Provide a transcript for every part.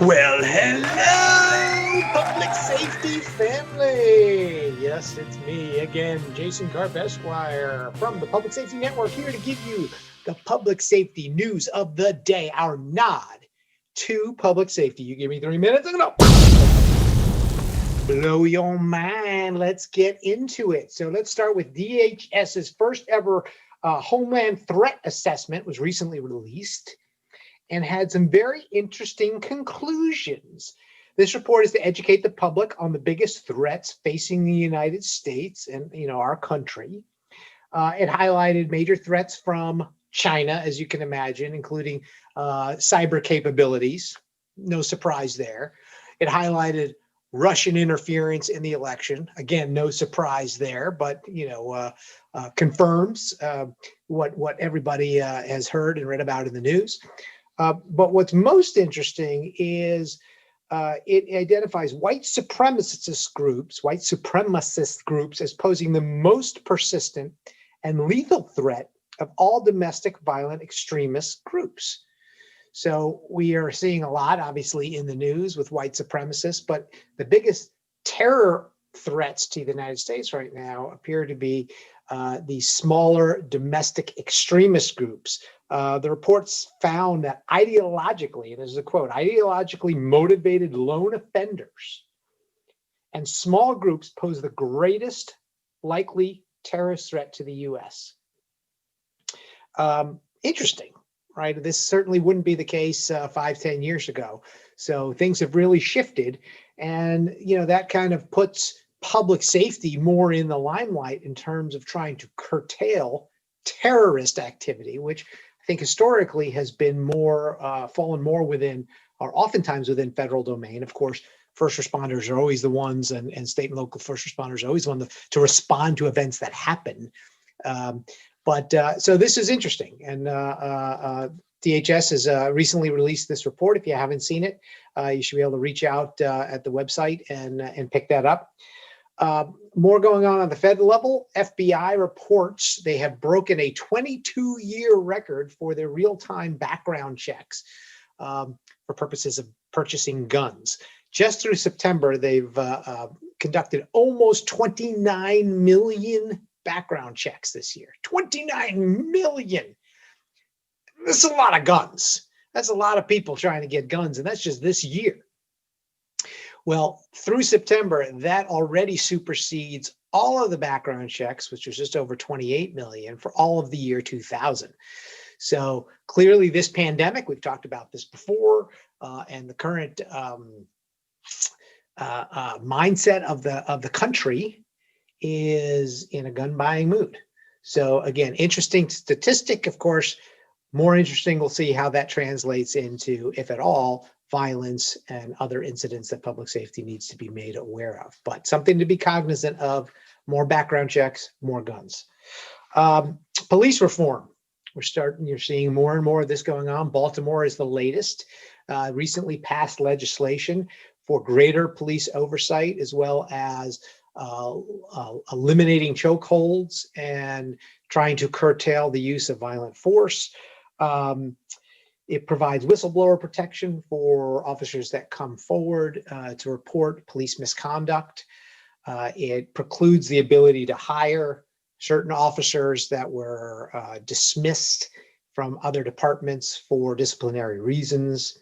Well, hello, public safety family. Yes, it's me again, Jason Karp, Esquire, from the Public Safety Network, here to give you the public safety news of the day, our nod to public safety. You give me 3 minutes, I'm gonna blow your mind. Let's get into it. So let's start with DHS's first ever Homeland Threat Assessment was recently released and had some very interesting conclusions. This report is to educate the public on the biggest threats facing the United States and our country. It highlighted major threats from China, as you can imagine, including cyber capabilities. No surprise there. It highlighted Russian interference in the election. Again, no surprise there, but confirms what everybody has heard and read about in the news. But what's most interesting is it identifies white supremacist groups as posing the most persistent and lethal threat of all domestic violent extremist groups. So we are seeing a lot, obviously, in the news with white supremacists, but the biggest terror threats to the United States right now appear to be these smaller domestic extremist groups. The reports found that ideologically, and this is a quote, ideologically motivated lone offenders and small groups pose the greatest likely terrorist threat to the U.S. Interesting, right? This certainly wouldn't be the case 5-10 years ago. So things have really shifted, and that kind of puts public safety more in the limelight in terms of trying to curtail terrorist activity, which I think historically has been more fallen more within, or oftentimes within, federal domain. Of course, first responders are always the ones, and state and local first responders are always the one to respond to events that happen. So this is interesting, and DHS has recently released this report. If you haven't seen it, you should be able to reach out at the website and pick that up. More going on the federal level. FBI reports they have broken a 22-year record for their real-time background checks for purposes of purchasing guns. Just through September, they've conducted almost 29 million background checks this year. 29 million. That's a lot of guns. That's a lot of people trying to get guns, and that's just this year. Well, through September, that already supersedes all of the background checks, which was just over 28 million for all of the year 2000. So clearly this pandemic, we've talked about this before, and the current mindset of the country is in a gun buying mood. So again, interesting statistic, of course. More interesting, we'll see how that translates into, if at all, violence and other incidents that public safety needs to be made aware of. But something to be cognizant of: more background checks, more guns. Police reform. You're seeing more and more of this going on. Baltimore is the latest. Recently passed legislation for greater police oversight, as well as eliminating chokeholds and trying to curtail the use of violent force. It provides whistleblower protection for officers that come forward to report police misconduct. It precludes the ability to hire certain officers that were dismissed from other departments for disciplinary reasons.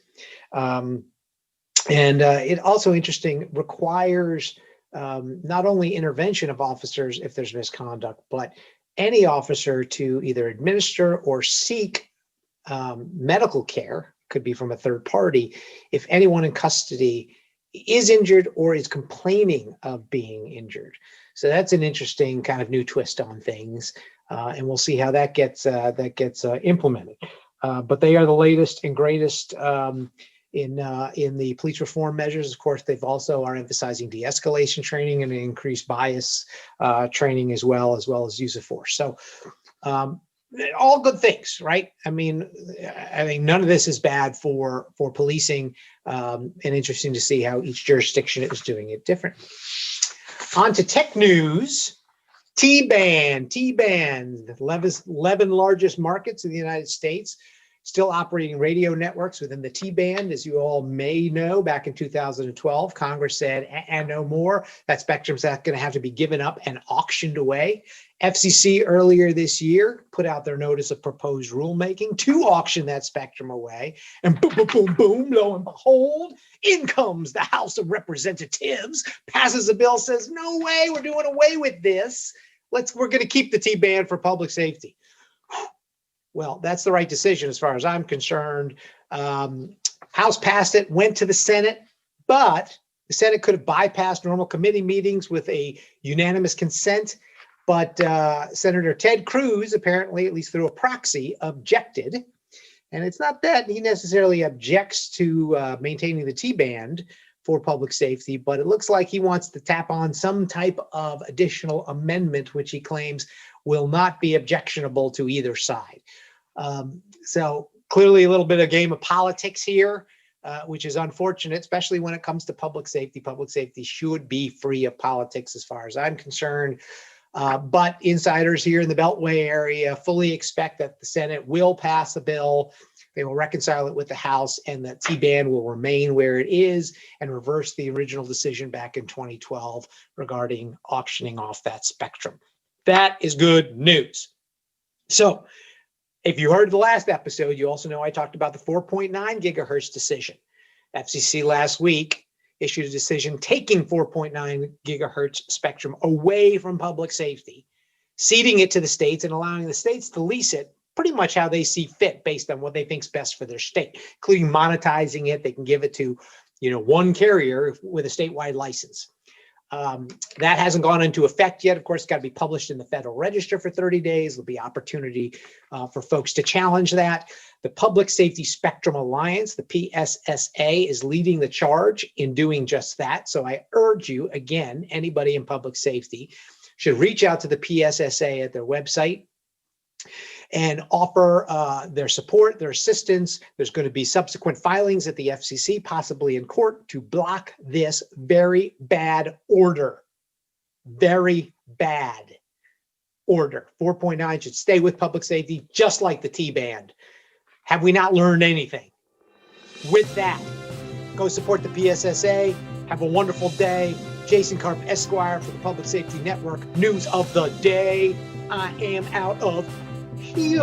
It also, interesting, requires not only intervention of officers if there's misconduct, but any officer to either administer or seek medical care, could be from a third party, if anyone in custody is injured or is complaining of being injured. So that's an interesting kind of new twist on things, and we'll see how that gets implemented. But they are the latest and greatest in the police reform measures. Of course, they've also are emphasizing de-escalation training and increased bias training as well as use of force. So all good things, right? I mean, none of this is bad for policing, and interesting to see how each jurisdiction is doing it differently. On to tech news. Tband, 11 largest markets in the United States, still operating radio networks within the Tband. As you all may know, back in 2012, Congress said, and no more. That spectrum's not going to have to be given up and auctioned away. FCC earlier this year put out their notice of proposed rulemaking to auction that spectrum away. And boom, boom, boom, boom, lo and behold, in comes the House of Representatives, passes a bill, says, no way, we're doing away with this. We're going to keep the Tband for public safety. Well, that's the right decision as far as I'm concerned. House passed it, went to the Senate, but the Senate could have bypassed normal committee meetings with a unanimous consent. But Senator Ted Cruz, apparently, at least through a proxy, objected. And it's not that he necessarily objects to maintaining the Tband for public safety, but it looks like he wants to tap on some type of additional amendment, which he claims will not be objectionable to either side. So clearly a little bit of game of politics here, which is unfortunate, especially when it comes to public safety. Public safety should be free of politics as far as I'm concerned. But insiders here in the Beltway area fully expect that the Senate will pass a bill. They will reconcile it with the House, and that Tband will remain where it is and reverse the original decision back in 2012 regarding auctioning off that spectrum. That is good news. So if you heard the last episode, you also know I talked about the 4.9 gigahertz decision. FCC last week issued a decision taking 4.9 gigahertz spectrum away from public safety, ceding it to the states and allowing the states to lease it pretty much how they see fit based on what they think is best for their state, including monetizing it. They can give it to, one carrier with a statewide license. That hasn't gone into effect yet. Of course, it's got to be published in the Federal Register for 30 days. There'll be opportunity for folks to challenge that. The Public Safety Spectrum Alliance, the PSSA, is leading the charge in doing just that. So I urge you, again, anybody in public safety should reach out to the PSSA at their website and offer their support, their assistance. There's going to be subsequent filings at the FCC, possibly in court, to block this very bad order. Very bad order. 4.9 should stay with public safety, just like the Tband. Have we not learned anything? With that, go support the PSSA. Have a wonderful day. Jason Karp, Esquire, for the Public Safety Network. News of the day. I am out of here.